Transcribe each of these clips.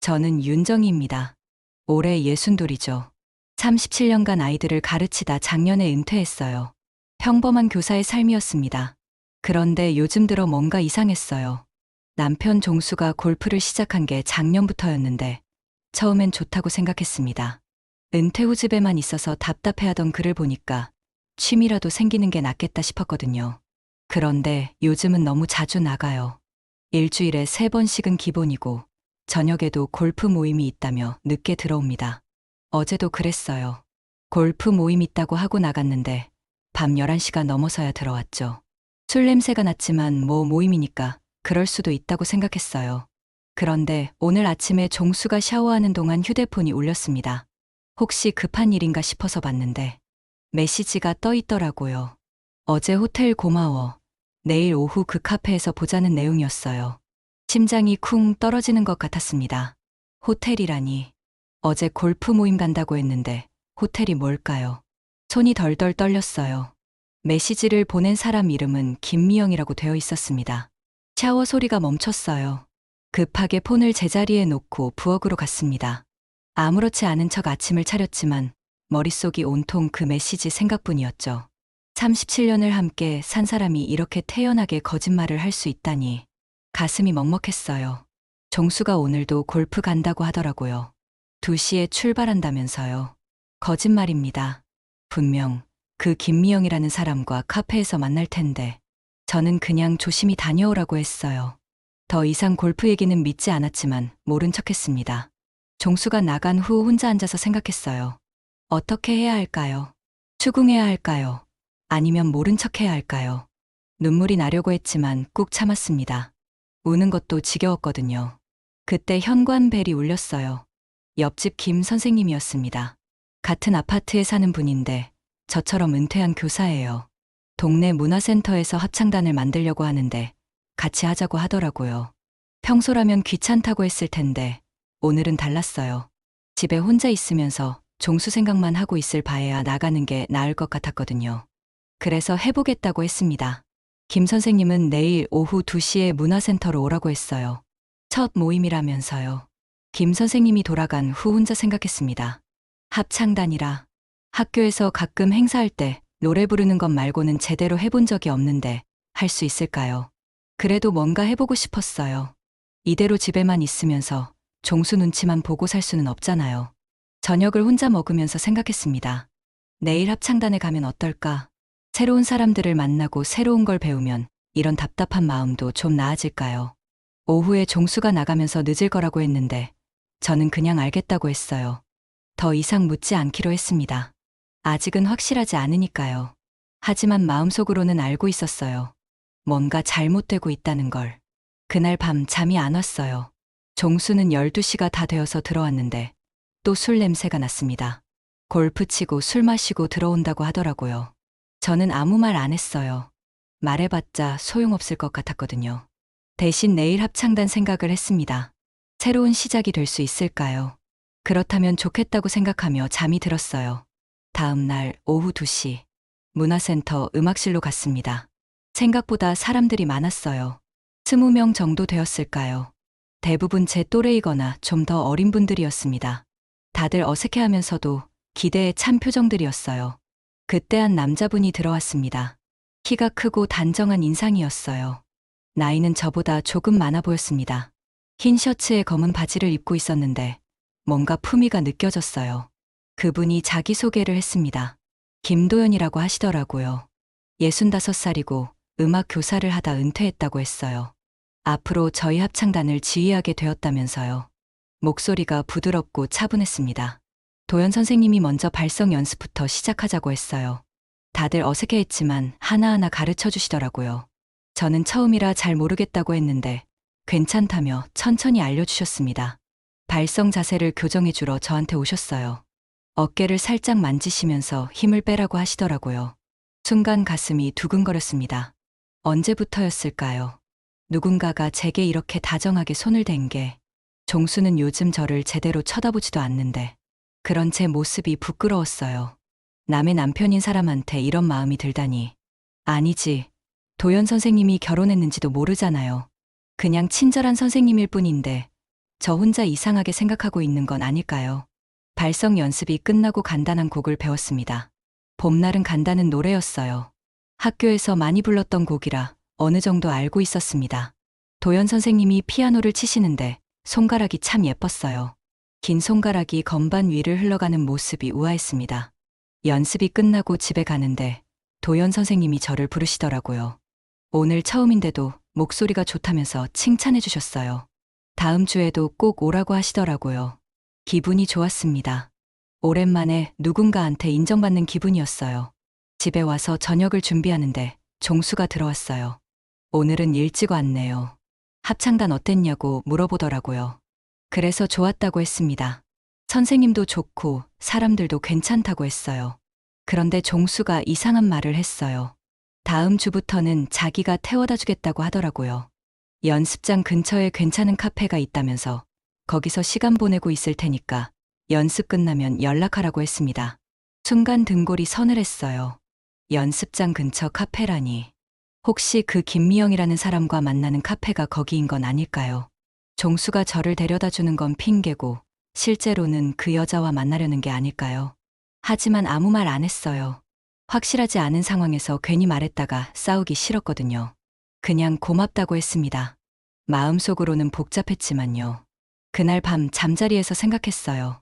저는 윤정희입니다. 올해 62이죠. 37년간 아이들을 가르치다 작년에 은퇴했어요. 평범한 교사의 삶이었습니다. 그런데 요즘 들어 뭔가 이상했어요. 남편 종수가 골프를 시작한 게 작년부터였는데 처음엔 좋다고 생각했습니다. 은퇴 후 집에만 있어서 답답해하던 그를 보니까 취미라도 생기는 게 낫겠다 싶었거든요. 그런데 요즘은 너무 자주 나가요. 일주일에 3번씩은 기본이고 저녁에도 골프 모임이 있다며 늦게 들어옵니다. 어제도 그랬어요. 골프 모임 있다고 하고 나갔는데 밤 11시가 넘어서야 들어왔죠. 술 냄새가 났지만 뭐 모임이니까 그럴 수도 있다고 생각했어요. 그런데 오늘 아침에 종수가 샤워하는 동안 휴대폰이 울렸습니다. 혹시 급한 일인가 싶어서 봤는데 메시지가 떠 있더라고요. 어제 호텔 고마워. 내일 오후 그 카페에서 보자는 내용이었어요. 심장이 쿵 떨어지는 것 같았습니다. 호텔이라니. 어제 골프 모임 간다고 했는데 호텔이 뭘까요? 손이 덜덜 떨렸어요. 메시지를 보낸 사람 이름은 김미영이라고 되어 있었습니다. 샤워 소리가 멈췄어요. 급하게 폰을 제자리에 놓고 부엌으로 갔습니다. 아무렇지 않은 척 아침을 차렸지만 머릿속이 온통 그 메시지 생각뿐이었죠. 37년을 함께 산 사람이 이렇게 태연하게 거짓말을 할 수 있다니. 가슴이 먹먹했어요. 종수가 오늘도 골프 간다고 하더라고요. 2시에 출발한다면서요. 거짓말입니다. 분명 그 김미영이라는 사람과 카페에서 만날 텐데 저는 그냥 조심히 다녀오라고 했어요. 더 이상 골프 얘기는 믿지 않았지만 모른 척했습니다. 종수가 나간 후 혼자 앉아서 생각했어요. 어떻게 해야 할까요? 추궁해야 할까요? 아니면 모른 척해야 할까요? 눈물이 나려고 했지만 꾹 참았습니다. 우는 것도 지겨웠거든요. 그때 현관벨이 울렸어요. 옆집 김 선생님이었습니다. 같은 아파트에 사는 분인데 저처럼 은퇴한 교사예요. 동네 문화센터에서 합창단을 만들려고 하는데 같이 하자고 하더라고요. 평소라면 귀찮다고 했을 텐데 오늘은 달랐어요. 집에 혼자 있으면서 종수 생각만 하고 있을 바에야 나가는 게 나을 것 같았거든요. 그래서 해보겠다고 했습니다. 김 선생님은 내일 오후 2시에 문화센터로 오라고 했어요. 첫 모임이라면서요. 김 선생님이 돌아간 후 혼자 생각했습니다. 합창단이라. 학교에서 가끔 행사할 때 노래 부르는 것 말고는 제대로 해본 적이 없는데 할 수 있을까요? 그래도 뭔가 해보고 싶었어요. 이대로 집에만 있으면서 종수 눈치만 보고 살 수는 없잖아요. 저녁을 혼자 먹으면서 생각했습니다. 내일 합창단에 가면 어떨까? 새로운 사람들을 만나고 새로운 걸 배우면 이런 답답한 마음도 좀 나아질까요? 오후에 종수가 나가면서 늦을 거라고 했는데 저는 그냥 알겠다고 했어요. 더 이상 묻지 않기로 했습니다. 아직은 확실하지 않으니까요. 하지만 마음속으로는 알고 있었어요. 뭔가 잘못되고 있다는 걸. 그날 밤 잠이 안 왔어요. 종수는 12시가 다 되어서 들어왔는데 또 술 냄새가 났습니다. 골프 치고 술 마시고 들어온다고 하더라고요. 저는 아무 말 안 했어요. 말해봤자 소용없을 것 같았거든요. 대신 내일 합창단 생각을 했습니다. 새로운 시작이 될 수 있을까요? 그렇다면 좋겠다고 생각하며 잠이 들었어요. 다음 날 오후 2시 문화센터 음악실로 갔습니다. 생각보다 사람들이 많았어요. 20명 정도 되었을까요? 대부분 제 또래이거나 좀 더 어린 분들이었습니다. 다들 어색해하면서도 기대에 찬 표정들이었어요. 그때 한 남자분이 들어왔습니다. 키가 크고 단정한 인상이었어요. 나이는 저보다 조금 많아 보였습니다. 흰 셔츠에 검은 바지를 입고 있었는데 뭔가 품위가 느껴졌어요. 그분이 자기소개를 했습니다. 김도연이라고 하시더라고요. 65살이고 음악 교사를 하다 은퇴했다고 했어요. 앞으로 저희 합창단을 지휘하게 되었다면서요. 목소리가 부드럽고 차분했습니다. 도연 선생님이 먼저 발성 연습부터 시작하자고 했어요. 다들 어색해했지만 하나하나 가르쳐 주시더라고요. 저는 처음이라 잘 모르겠다고 했는데 괜찮다며 천천히 알려주셨습니다. 발성 자세를 교정해주러 저한테 오셨어요. 어깨를 살짝 만지시면서 힘을 빼라고 하시더라고요. 순간 가슴이 두근거렸습니다. 언제부터였을까요? 누군가가 제게 이렇게 다정하게 손을 댄 게. 종수는 요즘 저를 제대로 쳐다보지도 않는데 그런 제 모습이 부끄러웠어요. 남의 남편인 사람한테 이런 마음이 들다니. 아니지. 도연 선생님이 결혼했는지도 모르잖아요. 그냥 친절한 선생님일 뿐인데 저 혼자 이상하게 생각하고 있는 건 아닐까요? 발성 연습이 끝나고 간단한 곡을 배웠습니다. 봄날은 간다는 노래였어요. 학교에서 많이 불렀던 곡이라 어느 정도 알고 있었습니다. 도연 선생님이 피아노를 치시는데 손가락이 참 예뻤어요. 긴 손가락이 건반 위를 흘러가는 모습이 우아했습니다. 연습이 끝나고 집에 가는데 도연 선생님이 저를 부르시더라고요. 오늘 처음인데도 목소리가 좋다면서 칭찬해 주셨어요. 다음 주에도 꼭 오라고 하시더라고요. 기분이 좋았습니다. 오랜만에 누군가한테 인정받는 기분이었어요. 집에 와서 저녁을 준비하는데 종수가 들어왔어요. 오늘은 일찍 왔네요. 합창단 어땠냐고 물어보더라고요. 그래서 좋았다고 했습니다. 선생님도 좋고 사람들도 괜찮다고 했어요. 그런데 종수가 이상한 말을 했어요. 다음 주부터는 자기가 태워다 주겠다고 하더라고요. 연습장 근처에 괜찮은 카페가 있다면서 거기서 시간 보내고 있을 테니까 연습 끝나면 연락하라고 했습니다. 순간 등골이 서늘했어요. 연습장 근처 카페라니. 혹시 그 김미영이라는 사람과 만나는 카페가 거기인 건 아닐까요? 종수가 저를 데려다 주는 건 핑계고 실제로는 그 여자와 만나려는 게 아닐까요? 하지만 아무 말 안 했어요. 확실하지 않은 상황에서 괜히 말했다가 싸우기 싫었거든요. 그냥 고맙다고 했습니다. 마음속으로는 복잡했지만요. 그날 밤 잠자리에서 생각했어요.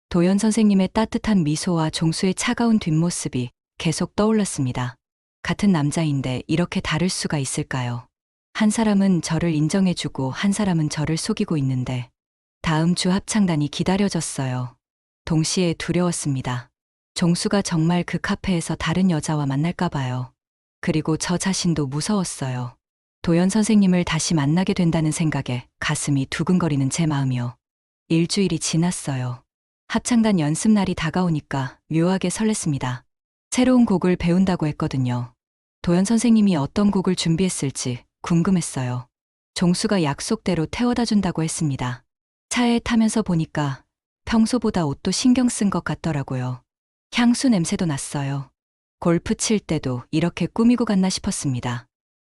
도연 선생님의 따뜻한 미소와 종수의 차가운 뒷모습이 계속 떠올랐습니다. 같은 남자인데 이렇게 다를 수가 있을까요? 한 사람은 저를 인정해주고 한 사람은 저를 속이고 있는데 다음 주 합창단이 기다려졌어요. 동시에 두려웠습니다. 종수가 정말 그 카페에서 다른 여자와 만날까 봐요. 그리고 저 자신도 무서웠어요. 도연 선생님을 다시 만나게 된다는 생각에 가슴이 두근거리는 제 마음이요. 일주일이 지났어요. 합창단 연습날이 다가오니까 묘하게 설렜습니다. 새로운 곡을 배운다고 했거든요. 도연 선생님이 어떤 곡을 준비했을지 궁금했어요. 종수가 약속대로 태워다 준다고 했습니다. 차에 타면서 보니까 평소보다 옷도 신경 쓴 것 같더라고요. 향수 냄새도 났어요. 골프 칠 때도 이렇게 꾸미고 갔나 싶었습니다.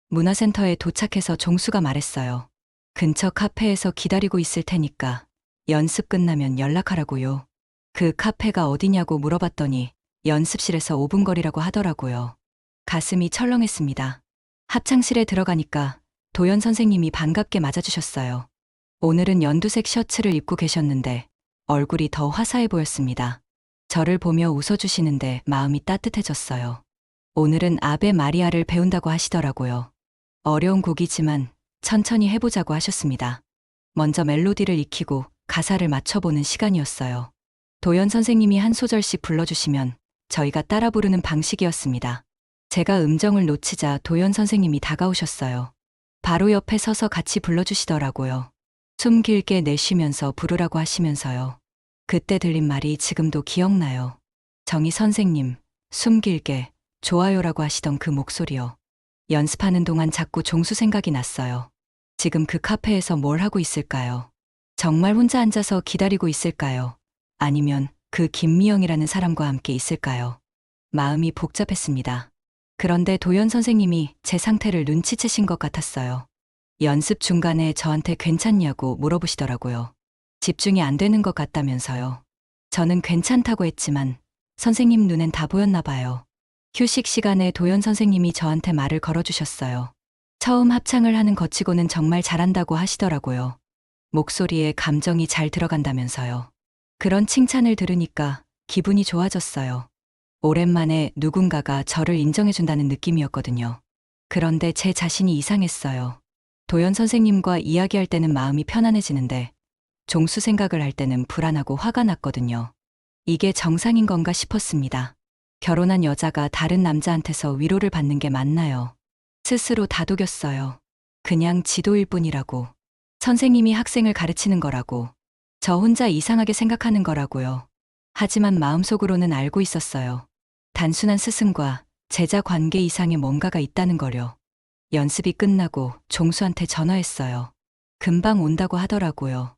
문화센터에 도착해서 종수가 말했어요. 근처 카페에서 기다리고 있을 테니까 연습 끝나면 연락하라고요. 그 카페가 어디냐고 물어봤더니 연습실에서 5분 거리라고 하더라고요. 가슴이 철렁했습니다. 합창실에 들어가니까 도연 선생님이 반갑게 맞아주셨어요. 오늘은 연두색 셔츠를 입고 계셨는데 얼굴이 더 화사해 보였습니다. 저를 보며 웃어주시는데 마음이 따뜻해졌어요. 오늘은 아베 마리아를 배운다고 하시더라고요. 어려운 곡이지만 천천히 해보자고 하셨습니다. 먼저 멜로디를 익히고 가사를 맞춰보는 시간이었어요. 도연 선생님이 한 소절씩 불러주시면 저희가 따라 부르는 방식이었습니다. 제가 음정을 놓치자 도연 선생님이 다가오셨어요. 바로 옆에 서서 같이 불러주시더라고요. 숨 길게 내쉬면서 부르라고 하시면서요. 그때 들린 말이 지금도 기억나요. 정희 선생님, 숨 길게, 좋아요라고 하시던 그 목소리요. 연습하는 동안 자꾸 종수 생각이 났어요. 지금 그 카페에서 뭘 하고 있을까요? 정말 혼자 앉아서 기다리고 있을까요? 아니면 그 김미영이라는 사람과 함께 있을까요? 마음이 복잡했습니다. 그런데 도연 선생님이 제 상태를 눈치채신 것 같았어요. 연습 중간에 저한테 괜찮냐고 물어보시더라고요. 집중이 안 되는 것 같다면서요. 저는 괜찮다고 했지만 선생님 눈엔 다 보였나 봐요. 휴식 시간에 도연 선생님이 저한테 말을 걸어주셨어요. 처음 합창을 하는 거치고는 정말 잘한다고 하시더라고요. 목소리에 감정이 잘 들어간다면서요. 그런 칭찬을 들으니까 기분이 좋아졌어요. 오랜만에 누군가가 저를 인정해준다는 느낌이었거든요. 그런데 제 자신이 이상했어요. 도연 선생님과 이야기할 때는 마음이 편안해지는데 종수 생각을 할 때는 불안하고 화가 났거든요. 이게 정상인 건가 싶었습니다. 결혼한 여자가 다른 남자한테서 위로를 받는 게 맞나요? 스스로 다독였어요. 그냥 지도일 뿐이라고. 선생님이 학생을 가르치는 거라고. 저 혼자 이상하게 생각하는 거라고요. 하지만 마음속으로는 알고 있었어요. 단순한 스승과 제자 관계 이상의 뭔가가 있다는 거려. 연습이 끝나고 종수한테 전화했어요. 금방 온다고 하더라고요.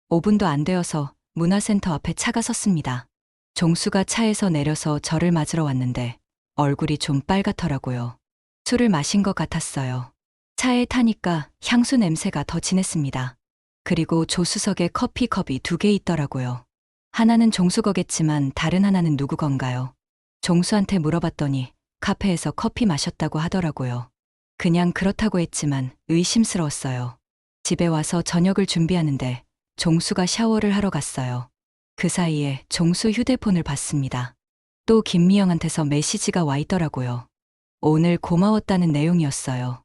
5분도 안 되어서 문화센터 앞에 차가 섰습니다. 종수가 차에서 내려서 저를 맞으러 왔는데 얼굴이 좀 빨갛더라고요. 술을 마신 것 같았어요. 차에 타니까 향수 냄새가 더 진했습니다. 그리고 조수석에 커피컵이 2개 있더라고요. 하나는 종수 거겠지만 다른 하나는 누구 건가요? 종수한테 물어봤더니 카페에서 커피 마셨다고 하더라고요. 그냥 그렇다고 했지만 의심스러웠어요. 집에 와서 저녁을 준비하는데 종수가 샤워를 하러 갔어요. 그 사이에 종수 휴대폰을 봤습니다. 또 김미영한테서 메시지가 와 있더라고요. 오늘 고마웠다는 내용이었어요.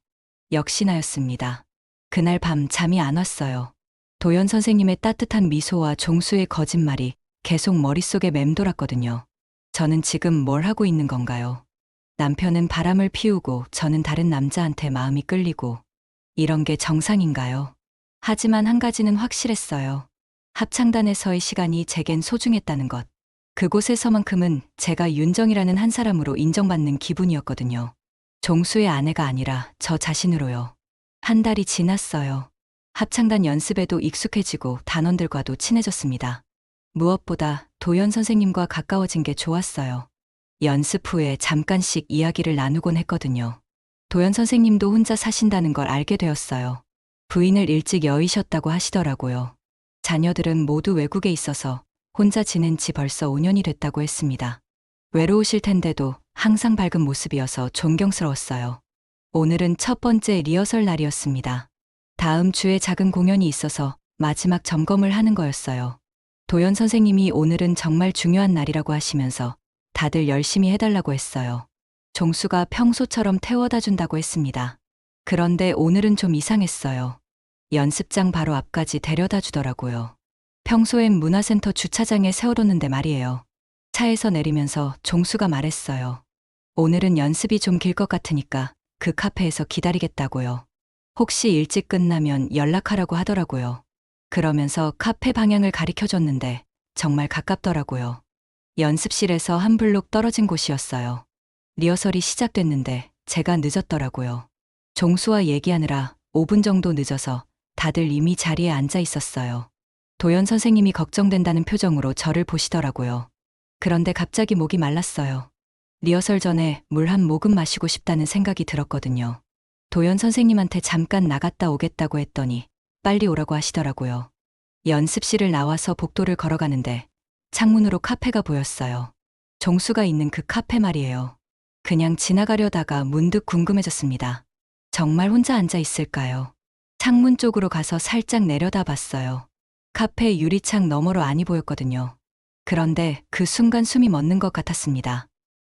역시나였습니다. 그날 밤 잠이 안 왔어요. 도연 선생님의 따뜻한 미소와 종수의 거짓말이 계속 머릿속에 맴돌았거든요. 저는 지금 뭘 하고 있는 건가요? 남편은 바람을 피우고 저는 다른 남자한테 마음이 끌리고 이런 게 정상인가요? 하지만 한 가지는 확실했어요. 합창단에서의 시간이 제겐 소중했다는 것. 그곳에서만큼은 제가 윤정이라는 한 사람으로 인정받는 기분이었거든요. 종수의 아내가 아니라 저 자신으로요. 한 달이 지났어요. 합창단 연습에도 익숙해지고 단원들과도 친해졌습니다. 무엇보다 도연 선생님과 가까워진 게 좋았어요. 연습 후에 잠깐씩 이야기를 나누곤 했거든요. 도연 선생님도 혼자 사신다는 걸 알게 되었어요. 부인을 일찍 여의셨다고 하시더라고요. 자녀들은 모두 외국에 있어서 혼자 지낸 지 벌써 5년이 됐다고 했습니다. 외로우실 텐데도 항상 밝은 모습이어서 존경스러웠어요. 오늘은 첫 번째 리허설 날이었습니다. 다음 주에 작은 공연이 있어서 마지막 점검을 하는 거였어요. 도연 선생님이 오늘은 정말 중요한 날이라고 하시면서 다들 열심히 해달라고 했어요. 종수가 평소처럼 태워다 준다고 했습니다. 그런데 오늘은 좀 이상했어요. 연습장 바로 앞까지 데려다 주더라고요. 평소엔 문화센터 주차장에 세워뒀는데 말이에요. 차에서 내리면서 종수가 말했어요. 오늘은 연습이 좀 길 것 같으니까 그 카페에서 기다리겠다고요. 혹시 일찍 끝나면 연락하라고 하더라고요. 그러면서 카페 방향을 가리켜줬는데 정말 가깝더라고요. 연습실에서 한 블록 떨어진 곳이었어요. 리허설이 시작됐는데 제가 늦었더라고요. 종수와 얘기하느라 5분 정도 늦어서 다들 이미 자리에 앉아 있었어요. 도연 선생님이 걱정된다는 표정으로 저를 보시더라고요. 그런데 갑자기 목이 말랐어요. 리허설 전에 물 한 모금 마시고 싶다는 생각이 들었거든요. 도연 선생님한테 잠깐 나갔다 오겠다고 했더니 빨리 오라고 하시더라고요. 연습실을 나와서 복도를 걸어가는데 창문으로 카페가 보였어요. 종수가 있는 그 카페 말이에요. 그냥 지나가려다가 문득 궁금해졌습니다. 정말 혼자 앉아 있을까요? 창문 쪽으로 가서 살짝 내려다 봤어요. 카페 유리창 너머로 안이 보였거든요. 그런데 그 순간 숨이 멎는 것 같았습니다.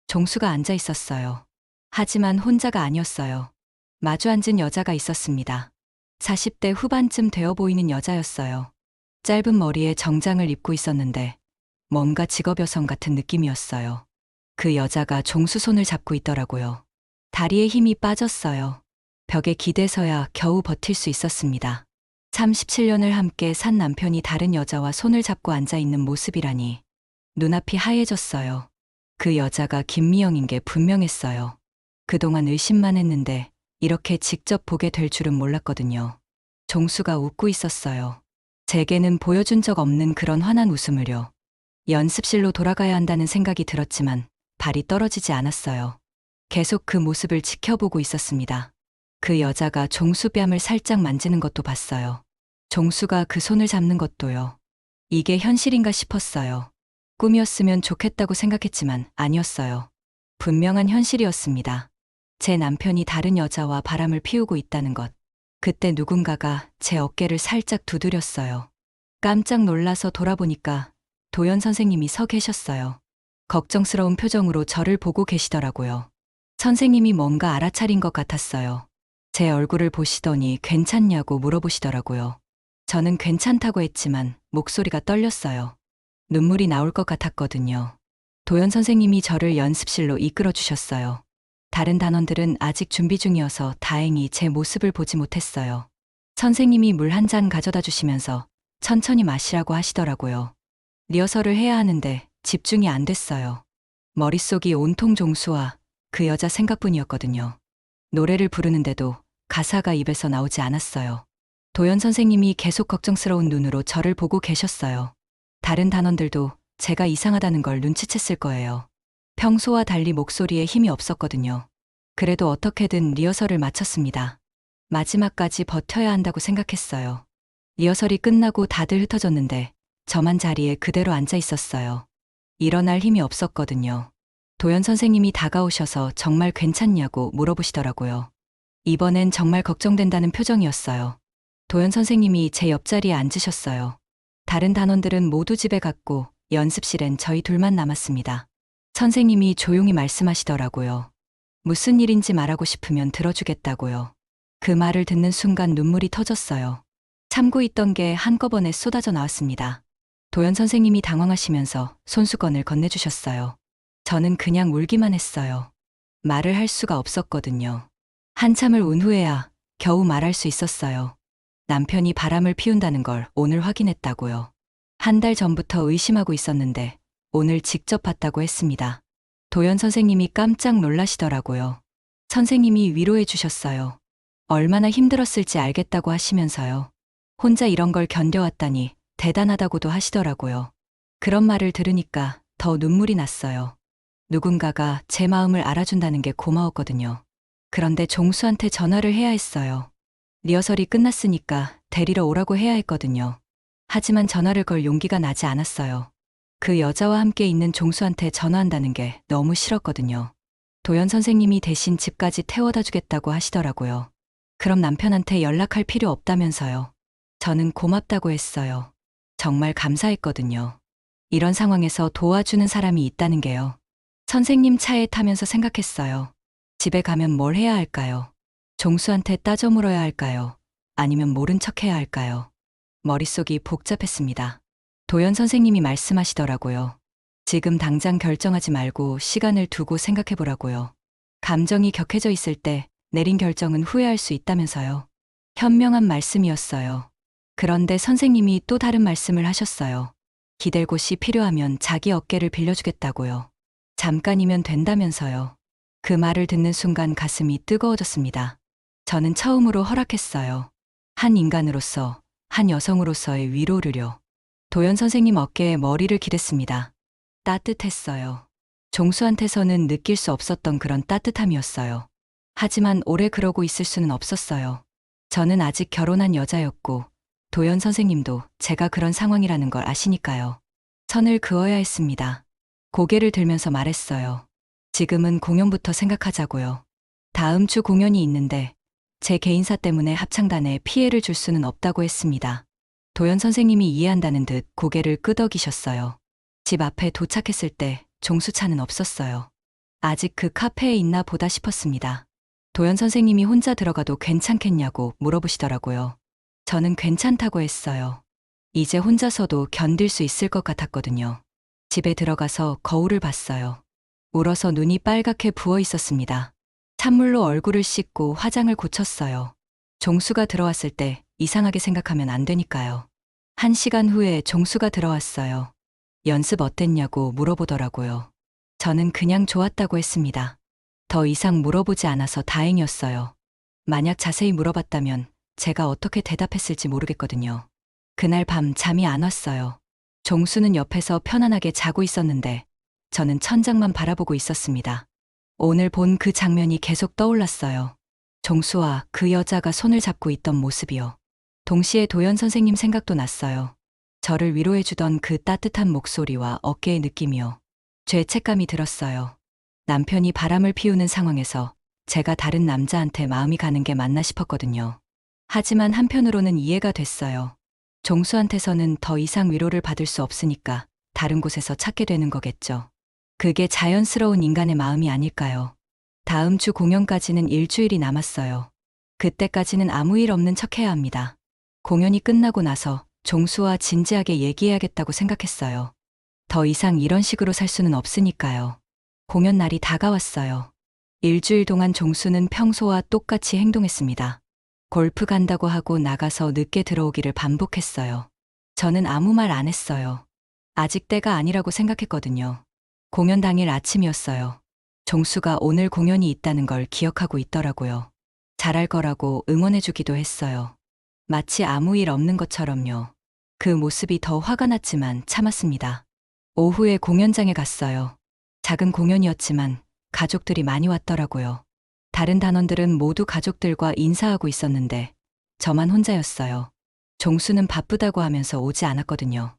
종수가 앉아 있었어요. 하지만 혼자가 아니었어요. 마주 앉은 여자가 있었습니다. 40대 후반쯤 되어 보이는 여자였어요. 짧은 머리에 정장을 입고 있었는데 뭔가 직업 여성 같은 느낌이었어요. 그 여자가 종수 손을 잡고 있더라고요. 다리에 힘이 빠졌어요. 벽에 기대서야 겨우 버틸 수 있었습니다. 37년을 함께 산 남편이 다른 여자와 손을 잡고 앉아 있는 모습이라니 눈앞이 하얘졌어요. 그 여자가 김미영인 게 분명했어요. 그동안 의심만 했는데 이렇게 직접 보게 될 줄은 몰랐거든요. 종수가 웃고 있었어요. 제게는 보여준 적 없는 그런 환한 웃음을요. 연습실로 돌아가야 한다는 생각이 들었지만 발이 떨어지지 않았어요. 계속 그 모습을 지켜보고 있었습니다. 그 여자가 종수 뺨을 살짝 만지는 것도 봤어요. 종수가 그 손을 잡는 것도요. 이게 현실인가 싶었어요. 꿈이었으면 좋겠다고 생각했지만 아니었어요. 분명한 현실이었습니다. 제 남편이 다른 여자와 바람을 피우고 있다는 것. 그때 누군가가 제 어깨를 살짝 두드렸어요. 깜짝 놀라서 돌아보니까 도연 선생님이 서 계셨어요. 걱정스러운 표정으로 저를 보고 계시더라고요. 선생님이 뭔가 알아차린 것 같았어요. 제 얼굴을 보시더니 괜찮냐고 물어보시더라고요. 저는 괜찮다고 했지만 목소리가 떨렸어요. 눈물이 나올 것 같았거든요. 도연 선생님이 저를 연습실로 이끌어 주셨어요. 다른 단원들은 아직 준비 중이어서 다행히 제 모습을 보지 못했어요. 선생님이 물 한 잔 가져다 주시면서 천천히 마시라고 하시더라고요. 리허설을 해야 하는데 집중이 안 됐어요. 머릿속이 온통 종수와 그 여자 생각뿐이었거든요. 노래를 부르는데도 가사가 입에서 나오지 않았어요. 도연 선생님이 계속 걱정스러운 눈으로 저를 보고 계셨어요. 다른 단원들도 제가 이상하다는 걸 눈치챘을 거예요. 평소와 달리 목소리에 힘이 없었거든요. 그래도 어떻게든 리허설을 마쳤습니다. 마지막까지 버텨야 한다고 생각했어요. 리허설이 끝나고 다들 흩어졌는데 저만 자리에 그대로 앉아 있었어요. 일어날 힘이 없었거든요. 도연 선생님이 다가오셔서 정말 괜찮냐고 물어보시더라고요. 이번엔 정말 걱정된다는 표정이었어요. 도연 선생님이 제 옆자리에 앉으셨어요. 다른 단원들은 모두 집에 갔고 연습실엔 저희 둘만 남았습니다. 선생님이 조용히 말씀하시더라고요. 무슨 일인지 말하고 싶으면 들어주겠다고요. 그 말을 듣는 순간 눈물이 터졌어요. 참고 있던 게 한꺼번에 쏟아져 나왔습니다. 도연 선생님이 당황하시면서 손수건을 건네주셨어요. 저는 그냥 울기만 했어요. 말을 할 수가 없었거든요. 한참을 운 후에야 겨우 말할 수 있었어요. 남편이 바람을 피운다는 걸 오늘 확인했다고요. 한 달 전부터 의심하고 있었는데 오늘 직접 봤다고 했습니다. 도연 선생님이 깜짝 놀라시더라고요. 선생님이 위로해 주셨어요. 얼마나 힘들었을지 알겠다고 하시면서요. 혼자 이런 걸 견뎌왔다니 대단하다고도 하시더라고요. 그런 말을 들으니까 더 눈물이 났어요. 누군가가 제 마음을 알아준다는 게 고마웠거든요. 그런데 종수한테 전화를 해야 했어요. 리허설이 끝났으니까 데리러 오라고 해야 했거든요. 하지만 전화를 걸 용기가 나지 않았어요. 그 여자와 함께 있는 종수한테 전화한다는 게 너무 싫었거든요. 도연 선생님이 대신 집까지 태워다 주겠다고 하시더라고요. 그럼 남편한테 연락할 필요 없다면서요. 저는 고맙다고 했어요. 정말 감사했거든요. 이런 상황에서 도와주는 사람이 있다는 게요. 선생님 차에 타면서 생각했어요. 집에 가면 뭘 해야 할까요? 종수한테 따져 물어야 할까요? 아니면 모른 척 해야 할까요? 머릿속이 복잡했습니다. 도연 선생님이 말씀하시더라고요. 지금 당장 결정하지 말고 시간을 두고 생각해 보라고요. 감정이 격해져 있을 때 내린 결정은 후회할 수 있다면서요. 현명한 말씀이었어요. 그런데 선생님이 또 다른 말씀을 하셨어요. 기댈 곳이 필요하면 자기 어깨를 빌려주겠다고요. 잠깐이면 된다면서요. 그 말을 듣는 순간 가슴이 뜨거워졌습니다. 저는 처음으로 허락했어요. 한 인간으로서, 한 여성으로서의 위로를요. 도연 선생님 어깨에 머리를 기댔습니다. 따뜻했어요. 종수한테서는 느낄 수 없었던 그런 따뜻함이었어요. 하지만 오래 그러고 있을 수는 없었어요. 저는 아직 결혼한 여자였고, 도연 선생님도 제가 그런 상황이라는 걸 아시니까요. 선을 그어야 했습니다. 고개를 들면서 말했어요. 지금은 공연부터 생각하자고요. 다음 주 공연이 있는데 제 개인사 때문에 합창단에 피해를 줄 수는 없다고 했습니다. 도연 선생님이 이해한다는 듯 고개를 끄덕이셨어요. 집 앞에 도착했을 때 종수차는 없었어요. 아직 그 카페에 있나 보다 싶었습니다. 도연 선생님이 혼자 들어가도 괜찮겠냐고 물어보시더라고요. 저는 괜찮다고 했어요. 이제 혼자서도 견딜 수 있을 것 같았거든요. 집에 들어가서 거울을 봤어요. 울어서 눈이 빨갛게 부어 있었습니다. 찬물로 얼굴을 씻고 화장을 고쳤어요. 종수가 들어왔을 때 이상하게 생각하면 안 되니까요. 1시간 후에 종수가 들어왔어요. 연습 어땠냐고 물어보더라고요. 저는 그냥 좋았다고 했습니다. 더 이상 물어보지 않아서 다행이었어요. 만약 자세히 물어봤다면 제가 어떻게 대답했을지 모르겠거든요. 그날 밤 잠이 안 왔어요. 종수는 옆에서 편안하게 자고 있었는데 저는 천장만 바라보고 있었습니다. 오늘 본 그 장면이 계속 떠올랐어요. 종수와 그 여자가 손을 잡고 있던 모습이요. 동시에 도연 선생님 생각도 났어요. 저를 위로해주던 그 따뜻한 목소리와 어깨의 느낌이요. 죄책감이 들었어요. 남편이 바람을 피우는 상황에서 제가 다른 남자한테 마음이 가는 게 맞나 싶었거든요. 하지만 한편으로는 이해가 됐어요. 종수한테서는 더 이상 위로를 받을 수 없으니까 다른 곳에서 찾게 되는 거겠죠. 그게 자연스러운 인간의 마음이 아닐까요? 다음 주 공연까지는 일주일이 남았어요. 그때까지는 아무 일 없는 척 해야 합니다. 공연이 끝나고 나서 종수와 진지하게 얘기해야겠다고 생각했어요. 더 이상 이런 식으로 살 수는 없으니까요. 공연 날이 다가왔어요. 일주일 동안 종수는 평소와 똑같이 행동했습니다. 골프 간다고 하고 나가서 늦게 들어오기를 반복했어요. 저는 아무 말 안 했어요. 아직 때가 아니라고 생각했거든요. 공연 당일 아침이었어요. 종수가 오늘 공연이 있다는 걸 기억하고 있더라고요. 잘할 거라고 응원해주기도 했어요. 마치 아무 일 없는 것처럼요. 그 모습이 더 화가 났지만 참았습니다. 오후에 공연장에 갔어요. 작은 공연이었지만 가족들이 많이 왔더라고요. 다른 단원들은 모두 가족들과 인사하고 있었는데 저만 혼자였어요. 종수는 바쁘다고 하면서 오지 않았거든요.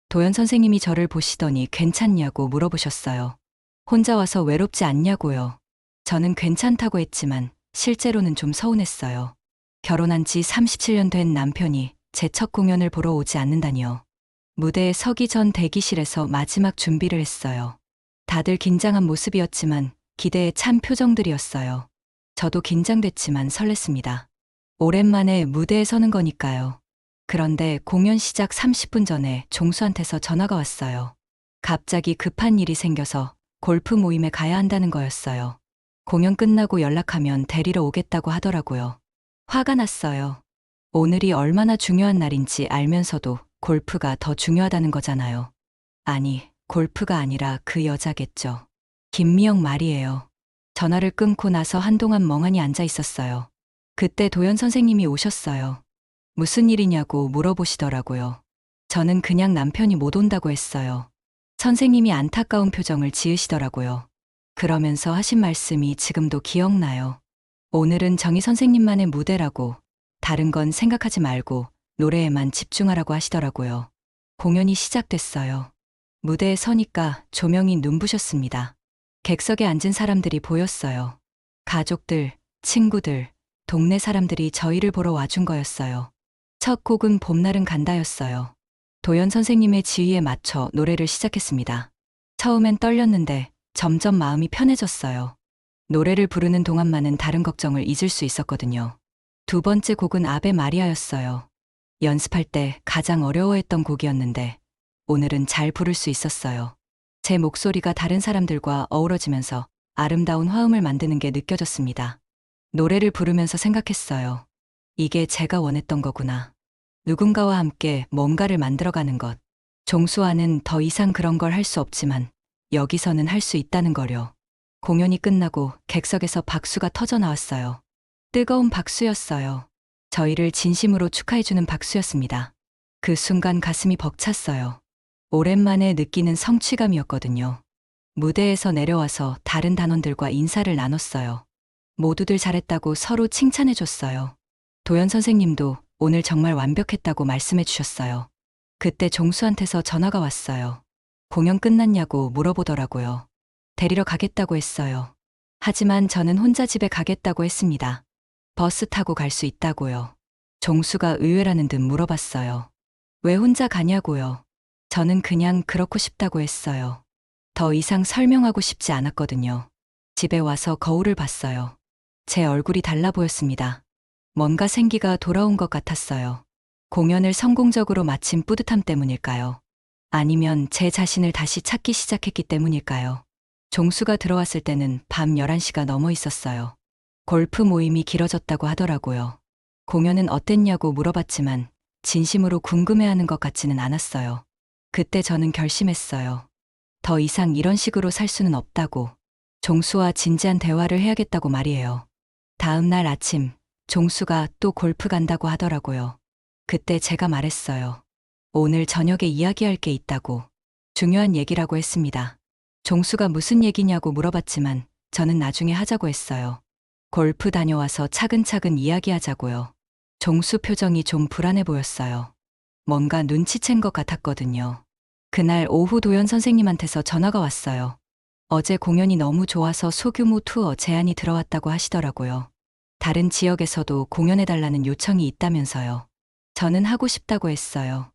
도연 선생님이 저를 보시더니 괜찮냐고 물어보셨어요. 혼자 와서 외롭지 않냐고요. 저는 괜찮다고 했지만 실제로는 좀 서운했어요. 결혼한 지 37년 된 남편이 제 첫 공연을 보러 오지 않는다니요. 무대에 서기 전 대기실에서 마지막 준비를 했어요. 다들 긴장한 모습이었지만 기대에 찬 표정들이었어요. 저도 긴장됐지만 설렜습니다. 오랜만에 무대에 서는 거니까요. 그런데 공연 시작 30분 전에 종수한테서 전화가 왔어요. 갑자기 급한 일이 생겨서 골프 모임에 가야 한다는 거였어요. 공연 끝나고 연락하면 데리러 오겠다고 하더라고요. 화가 났어요. 오늘이 얼마나 중요한 날인지 알면서도 골프가 더 중요하다는 거잖아요. 아니, 골프가 아니라 그 여자겠죠. 김미영 말이에요. 전화를 끊고 나서 한동안 멍하니 앉아 있었어요. 그때 도연 선생님이 오셨어요. 무슨 일이냐고 물어보시더라고요. 저는 그냥 남편이 못 온다고 했어요. 선생님이 안타까운 표정을 지으시더라고요. 그러면서 하신 말씀이 지금도 기억나요. 오늘은 정희 선생님만의 무대라고, 다른 건 생각하지 말고 노래에만 집중하라고 하시더라고요. 공연이 시작됐어요. 무대에 서니까 조명이 눈부셨습니다. 객석에 앉은 사람들이 보였어요. 가족들, 친구들, 동네 사람들이 저희를 보러 와준 거였어요. 첫 곡은 봄날은 간다였어요. 도연 선생님의 지휘에 맞춰 노래를 시작했습니다. 처음엔 떨렸는데 점점 마음이 편해졌어요. 노래를 부르는 동안만은 다른 걱정을 잊을 수 있었거든요. 두 번째 곡은 아베 마리아였어요. 연습할 때 가장 어려워했던 곡이었는데 오늘은 잘 부를 수 있었어요. 제 목소리가 다른 사람들과 어우러지면서 아름다운 화음을 만드는 게 느껴졌습니다. 노래를 부르면서 생각했어요. 이게 제가 원했던 거구나. 누군가와 함께 뭔가를 만들어가는 것. 종수와는 더 이상 그런 걸 할 수 없지만 여기서는 할 수 있다는 거려. 공연이 끝나고 객석에서 박수가 터져 나왔어요. 뜨거운 박수였어요. 저희를 진심으로 축하해주는 박수였습니다. 그 순간 가슴이 벅찼어요. 오랜만에 느끼는 성취감이었거든요. 무대에서 내려와서 다른 단원들과 인사를 나눴어요. 모두들 잘했다고 서로 칭찬해줬어요. 도연 선생님도 오늘 정말 완벽했다고 말씀해 주셨어요. 그때 종수한테서 전화가 왔어요. 공연 끝났냐고 물어보더라고요. 데리러 가겠다고 했어요. 하지만 저는 혼자 집에 가겠다고 했습니다. 버스 타고 갈 수 있다고요. 종수가 의외라는 듯 물어봤어요. 왜 혼자 가냐고요. 저는 그냥 그렇고 싶다고 했어요. 더 이상 설명하고 싶지 않았거든요. 집에 와서 거울을 봤어요. 제 얼굴이 달라 보였습니다. 뭔가 생기가 돌아온 것 같았어요. 공연을 성공적으로 마친 뿌듯함 때문일까요? 아니면 제 자신을 다시 찾기 시작했기 때문일까요? 종수가 들어왔을 때는 밤 11시가 넘어 있었어요. 골프 모임이 길어졌다고 하더라고요. 공연은 어땠냐고 물어봤지만 진심으로 궁금해하는 것 같지는 않았어요. 그때 저는 결심했어요. 더 이상 이런 식으로 살 수는 없다고. 종수와 진지한 대화를 해야겠다고 말이에요. 다음 날 아침, 종수가 또 골프 간다고 하더라고요. 그때 제가 말했어요. 오늘 저녁에 이야기할 게 있다고. 중요한 얘기라고 했습니다. 종수가 무슨 얘기냐고 물어봤지만 저는 나중에 하자고 했어요. 골프 다녀와서 차근차근 이야기하자고요. 종수 표정이 좀 불안해 보였어요. 뭔가 눈치챈 것 같았거든요. 그날 오후 도연 선생님한테서 전화가 왔어요. 어제 공연이 너무 좋아서 소규모 투어 제안이 들어왔다고 하시더라고요. 다른 지역에서도 공연해달라는 요청이 있다면서요. 저는 하고 싶다고 했어요.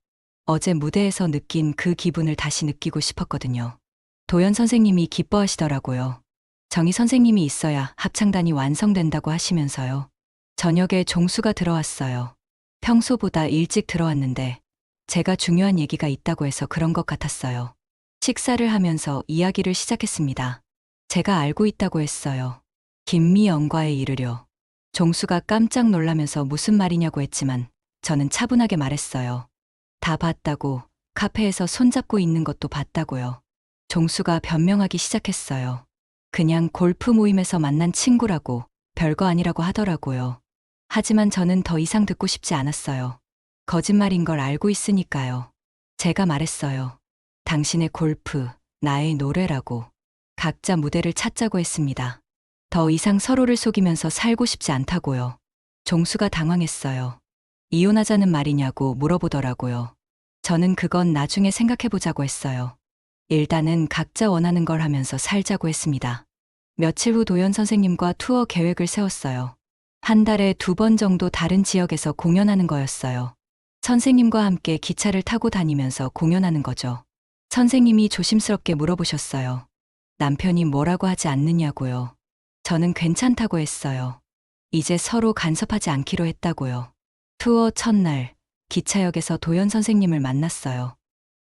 어제 무대에서 느낀 그 기분을 다시 느끼고 싶었거든요. 도연 선생님이 기뻐하시더라고요. 정희 선생님이 있어야 합창단이 완성된다고 하시면서요. 저녁에 종수가 들어왔어요. 평소보다 일찍 들어왔는데 제가 중요한 얘기가 있다고 해서 그런 것 같았어요. 식사를 하면서 이야기를 시작했습니다. 제가 알고 있다고 했어요. 김미영과에 이르려. 종수가 깜짝 놀라면서 무슨 말이냐고 했지만 저는 차분하게 말했어요. 다 봤다고, 카페에서 손잡고 있는 것도 봤다고요. 종수가 변명하기 시작했어요. 그냥 골프 모임에서 만난 친구라고, 별거 아니라고 하더라고요. 하지만 저는 더 이상 듣고 싶지 않았어요. 거짓말인 걸 알고 있으니까요. 제가 말했어요. 당신의 골프, 나의 노래라고. 각자 무대를 찾자고 했습니다. 더 이상 서로를 속이면서 살고 싶지 않다고요. 종수가 당황했어요. 이혼하자는 말이냐고 물어보더라고요. 저는 그건 나중에 생각해보자고 했어요. 일단은 각자 원하는 걸 하면서 살자고 했습니다. 며칠 후 도연 선생님과 투어 계획을 세웠어요. 한 달에 2번 정도 다른 지역에서 공연하는 거였어요. 선생님과 함께 기차를 타고 다니면서 공연하는 거죠. 선생님이 조심스럽게 물어보셨어요. 남편이 뭐라고 하지 않느냐고요. 저는 괜찮다고 했어요. 이제 서로 간섭하지 않기로 했다고요. 투어 첫날, 기차역에서 도연 선생님을 만났어요.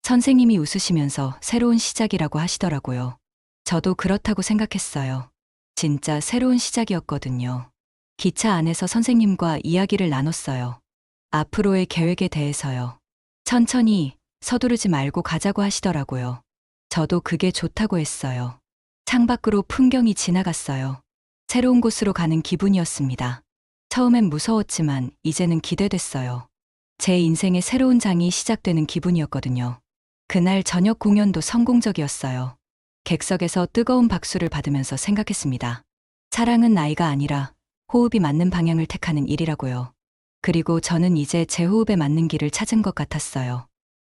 선생님이 웃으시면서 새로운 시작이라고 하시더라고요. 저도 그렇다고 생각했어요. 진짜 새로운 시작이었거든요. 기차 안에서 선생님과 이야기를 나눴어요. 앞으로의 계획에 대해서요. 천천히 서두르지 말고 가자고 하시더라고요. 저도 그게 좋다고 했어요. 창밖으로 풍경이 지나갔어요. 새로운 곳으로 가는 기분이었습니다. 처음엔 무서웠지만 이제는 기대됐어요. 제 인생의 새로운 장이 시작되는 기분이었거든요. 그날 저녁 공연도 성공적이었어요. 객석에서 뜨거운 박수를 받으면서 생각했습니다. 사랑은 나이가 아니라 호흡이 맞는 방향을 택하는 일이라고요. 그리고 저는 이제 제 호흡에 맞는 길을 찾은 것 같았어요.